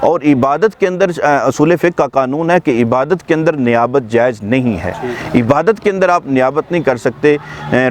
اور عبادت کے اندر اصول فقہ کا قانون ہے کہ عبادت کے اندر نیابت جائز نہیں ہے، عبادت کے اندر آپ نیابت نہیں کر سکتے۔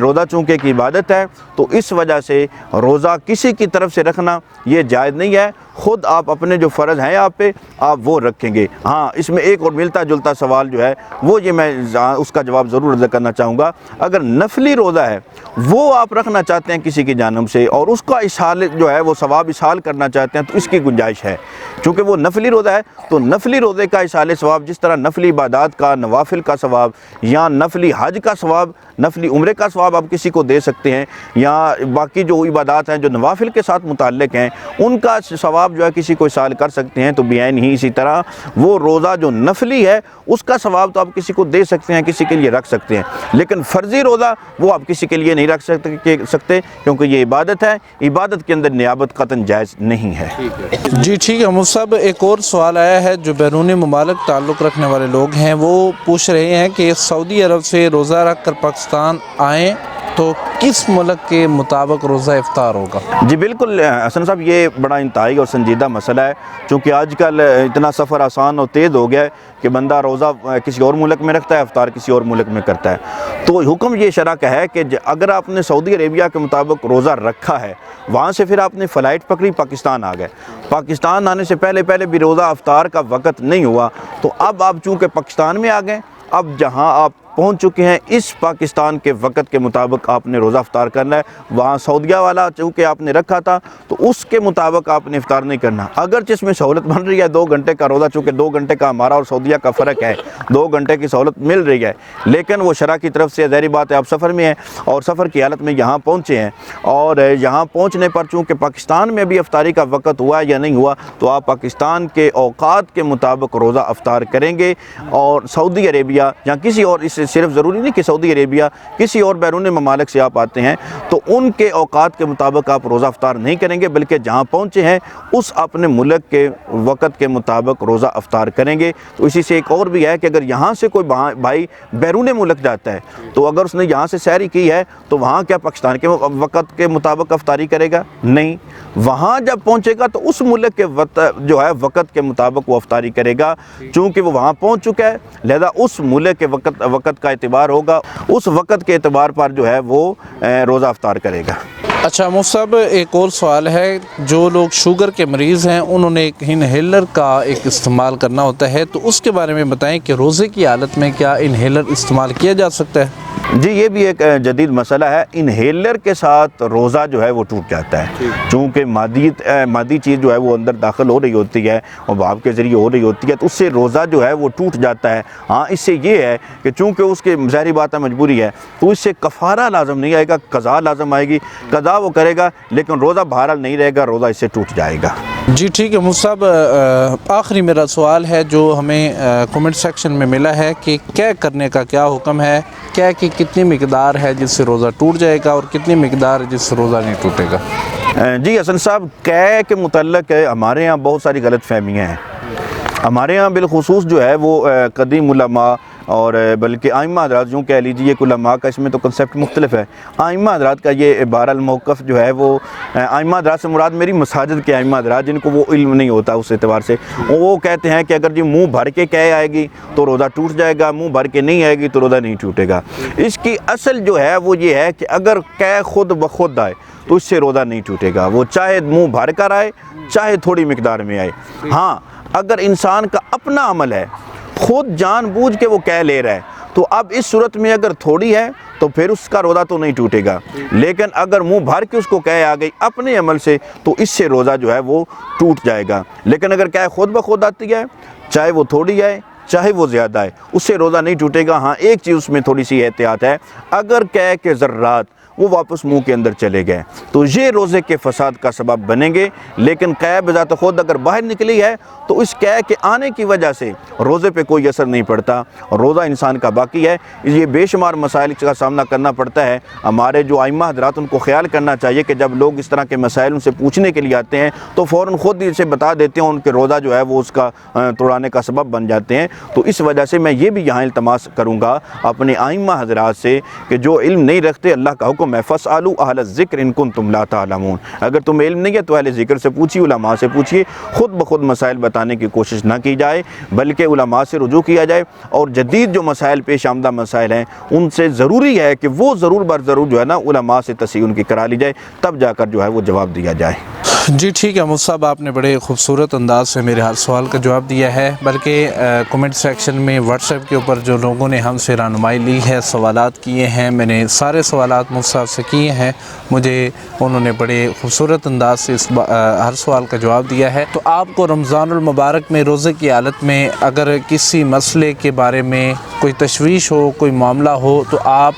روزہ چونکہ ایک عبادت ہے تو اس وجہ سے روزہ کسی کی طرف سے رکھنا یہ جائز نہیں ہے، خود آپ اپنے جو فرض ہیں آپ پہ آپ وہ رکھیں گے۔ ہاں اس میں ایک اور ملتا جلتا سوال جو ہے وہ یہ میں اس کا جواب ضرور ادا کرنا چاہوں گا، اگر نفلی روزہ ہے وہ آپ رکھنا چاہتے ہیں کسی کی جانب سے اور اس کا اشال جو ہے وہ ثواب اشال کرنا چاہتے ہیں تو اس کی گنجائش ہے، چونکہ وہ نفلی روزہ ہے تو نفلی روزے کا اشال ثواب جس طرح نفلی عبادات کا، نوافل کا ثواب یا نفلی حج کا ثواب، نفلی عمرے کا ثواب آپ کسی کو دے سکتے ہیں، یا باقی جو عبادات ہیں جو نوافل کے ساتھ متعلق ہیں ان کا ثواب جو ہے کسی کو اشال کر سکتے ہیں، تو بعین ہی اسی طرح وہ روزہ جو نفلی ہے اس کا ثواب تو آپ کسی کو دے سکتے ہیں، کسی کے لیے رکھ سکتے ہیں، لیکن فرضی روزہ وہ آپ کسی کے لیے نہیں رکھ سکتے کیونکہ یہ عبادت ہے، عبادت کے اندر نیابت قطعاً جائز نہیں ہے۔ جی ٹھیک ہے مفتی صاحب، ایک اور سوال آیا ہے، جو بیرونی ممالک تعلق رکھنے والے لوگ ہیں وہ پوچھ رہے ہیں کہ سعودی عرب سے روزہ رکھ کر پاکستان آئیں تو کس ملک کے مطابق روزہ افطار ہوگا؟ جی بالکل حسن صاحب، یہ بڑا انتہائی اور سنجیدہ مسئلہ ہے، چونکہ آج کل اتنا سفر آسان اور تیز ہو گیا ہے کہ بندہ روزہ کسی اور ملک میں رکھتا ہے، افطار کسی اور ملک میں کرتا ہے، تو حکم یہ شرع کا ہے کہ اگر آپ نے سعودی عربیہ کے مطابق روزہ رکھا ہے، وہاں سے پھر آپ نے فلائٹ پکڑی، پاکستان آ گئے، پاکستان آنے سے پہلے بھی روزہ افطار کا وقت نہیں ہوا، تو اب آپ چونکہ پاکستان میں آ گئے، اب جہاں آپ پہنچ چکے ہیں اس پاکستان کے وقت کے مطابق آپ نے روزہ افطار کرنا ہے، وہاں سعودیہ والا چونکہ آپ نے رکھا تھا تو اس کے مطابق آپ نے افطار نہیں کرنا، اگرچہ اس میں سہولت بن رہی ہے 2 گھنٹے کا روزہ، چونکہ 2 گھنٹے کا ہمارا اور سعودیہ کا فرق ہے، 2 گھنٹے کی سہولت مل رہی ہے، لیکن وہ شرع کی طرف سے ظاہری بات ہے آپ سفر میں ہیں اور سفر کی حالت میں یہاں پہنچے ہیں، اور یہاں پہنچنے پر چونکہ پاکستان میں بھی افطاری کا وقت ہوا یا نہیں ہوا تو آپ پاکستان کے اوقات کے مطابق روزہ افطار کریں گے، اور سعودی عربیہ یا کسی اور، اس سے صرف ضروری نہیں کہ سعودی عربیہ، کسی اور بیرون ممالک سے آپ آتے ہیں تو ان کے اوقات کے مطابق آپ روزہ افطار نہیں کریں گے، بلکہ جہاں پہنچے ہیں اس اپنے ملک کے وقت کے مطابق روزہ افطار کریں گے۔ تو اسی سے ایک اور بھی ہے کہ اگر یہاں سے کوئی بھائی بیرون ملک جاتا ہے تو اگر اس نے یہاں سے سحری کی ہے تو وہاں کیا پاکستان کے وقت کے مطابق افطاری کرے گا؟ نہیں، وہاں جب پہنچے گا تو اس ملک کے جو ہے وقت کے مطابق وہ افطاری کرے گا، چونکہ وہ وہاں پہنچ چکا ہے لہذا اس ملک کے وقت کا اعتبار ہوگا، اس وقت کے اعتبار پر جو ہے وہ روزہ افطار کرے گا۔ اچھا مفتی صاحب، ایک اور سوال ہے، جو لوگ شوگر کے مریض ہیں انہوں نے ایک انہیلر کا ایک استعمال کرنا ہوتا ہے، تو اس کے بارے میں بتائیں کہ روزے کی حالت میں کیا انہیلر استعمال کیا جا سکتا ہے؟ جی یہ بھی ایک جدید مسئلہ ہے، انہیلر کے ساتھ روزہ جو ہے وہ ٹوٹ جاتا ہے، چونکہ مادی چیز جو ہے وہ اندر داخل ہو رہی ہوتی ہے اور بھاپ کے ذریعے ہو رہی ہوتی ہے تو اس سے روزہ جو ہے وہ ٹوٹ جاتا ہے۔ ہاں اس سے یہ ہے کہ چونکہ اس کے ظاہری بات ہے مجبوری ہے تو اس سے کفارہ لازم نہیں آئے گا، قضا لازم آئے گی، قضا وہ کرے گا لیکن روزہ بہرحال نہیں رہے گا، روزہ اس سے ٹوٹ جائے گا۔ جی ٹھیک ہے مفتی صاحب، آخری میرا سوال ہے جو ہمیں کمنٹ سیکشن میں ملا ہے کہ کیا کرنے کا کیا حکم ہے، کیا کی کتنی مقدار ہے جس سے روزہ ٹوٹ جائے گا اور کتنی مقدار ہے جس سے روزہ نہیں ٹوٹے گا؟ جی حسن صاحب، قے کے متعلق ہمارے ہاں بہت ساری غلط فہمیاں ہیں، ہمارے ہاں بالخصوص جو ہے وہ قدیم علماء اور بلکہ ائمہ حضرات یوں کہہ لیجیے کہ علماء کا اس میں تو کنسیپٹ مختلف ہے، ائمہ حضرات کا یہ بہرحال موقف جو ہے وہ، ائمہ حضرات سے مراد میری مساجد کے ائمہ حضرات جن کو وہ علم نہیں ہوتا اس اعتبار سے، وہ کہتے ہیں کہ اگر جی منہ بھر کے قے آئے گی تو روزہ ٹوٹ جائے گا، منہ بھر کے نہیں آئے گی تو روزہ نہیں ٹوٹے گا۔ اس کی اصل جو ہے وہ یہ ہے کہ اگر قے خود بخود آئے تو اس سے روزہ نہیں ٹوٹے گا، وہ چاہے منہ بھر کر آئے چاہے تھوڑی مقدار میں آئے۔ ہاں اگر انسان کا اپنا عمل ہے، خود جان بوجھ کے وہ قے لے رہا ہے تو اب اس صورت میں اگر تھوڑی ہے تو پھر اس کا روزہ تو نہیں ٹوٹے گا، لیکن اگر منہ بھر کے اس کو قے آ گئی اپنے عمل سے تو اس سے روزہ جو ہے وہ ٹوٹ جائے گا، لیکن اگر قے خود بخود آتی ہے چاہے وہ تھوڑی آئے چاہے وہ زیادہ ہے اس سے روزہ نہیں ٹوٹے گا۔ ہاں ایک چیز اس میں تھوڑی سی احتیاط ہے، اگر قے کے ذرات وہ واپس منہ کے اندر چلے گئے تو یہ روزے کے فساد کا سبب بنیں گے، لیکن قے بذات خود اگر باہر نکلی ہے تو اس قے کے آنے کی وجہ سے روزے پہ کوئی اثر نہیں پڑتا، روزہ انسان کا باقی ہے۔ یہ بے شمار مسائل کا سامنا کرنا پڑتا ہے، ہمارے جو ائمہ حضرات ان کو خیال کرنا چاہیے کہ جب لوگ اس طرح کے مسائل ان سے پوچھنے کے لیے آتے ہیں تو فوراً خود اسے بتا دیتے ہیں، ان کے روزہ جو ہے وہ اس کا توڑانے کا سبب بن جاتے ہیں۔ تو اس وجہ سے میں یہ بھی یہاں التماس کروں گا اپنے ائمہ حضرات سے کہ جو علم نہیں رکھتے، اللہ کا حکم معلوم ہے فاسألوا اہل الذکر ان کنتم لا تعلمون، اگر تم علم نہیں ہے تو اہل ذکر سے پوچھیے، علماء سے پوچھیے، خود بخود مسائل بتانے کی کوشش نہ کی جائے بلکہ علماء سے رجوع کیا جائے، اور جدید جو مسائل پیش آمدہ مسائل ہیں ان سے ضروری ہے کہ وہ ضرور بر ضرور جو ہے نا علماء سے تصحیح ان کی کرا لی جائے، تب جا کر جو ہے وہ جواب دیا جائے۔ جی ٹھیک ہے مفتی صاحب، آپ نے بڑے خوبصورت انداز سے میرے ہر سوال کا جواب دیا ہے، بلکہ کمنٹ سیکشن میں واٹس ایپ کے اوپر جو لوگوں نے ہم سے رہنمائی لی ہے، سوالات کیے ہیں، میں نے سارے سوالات مفتی صاحب سے کیے ہیں، مجھے انہوں نے بڑے خوبصورت انداز سے ہر سوال کا جواب دیا ہے۔ تو آپ کو رمضان المبارک میں روزے کی حالت میں اگر کسی مسئلے کے بارے میں کوئی تشویش ہو، کوئی معاملہ ہو، تو آپ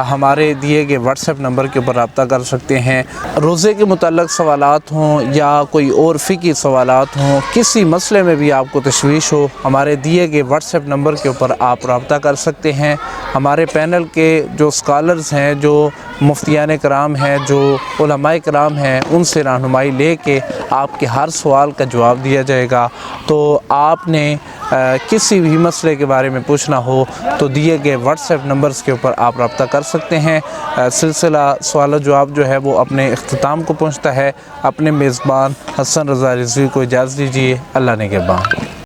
ہمارے دیے گئے واٹس ایپ نمبر کے اوپر رابطہ کر سکتے ہیں۔ روزے کے متعلق سوالات ہوں یا کوئی اور فقہی سوالات ہوں، کسی مسئلے میں بھی آپ کو تشویش ہو، ہمارے دیے گئے واٹس ایپ نمبر کے اوپر آپ رابطہ کر سکتے ہیں۔ ہمارے پینل کے جو اسکالرز ہیں، جو مفتیان کرام ہیں، جو علماء کرام ہیں، ان سے رہنمائی لے کے آپ کے ہر سوال کا جواب دیا جائے گا۔ تو آپ نے کسی بھی مسئلے کے بارے میں پوچھنا ہو تو دیے گئے واٹس ایپ نمبرز کے اوپر آپ رابطہ کر سکتے ہیں۔ سلسلہ سوال و جواب جو ہے وہ اپنے اختتام کو پہنچتا ہے۔ اپنے میزبان حسن رضا رضوی کو اجازت دیجیے، اللہ نگہبان۔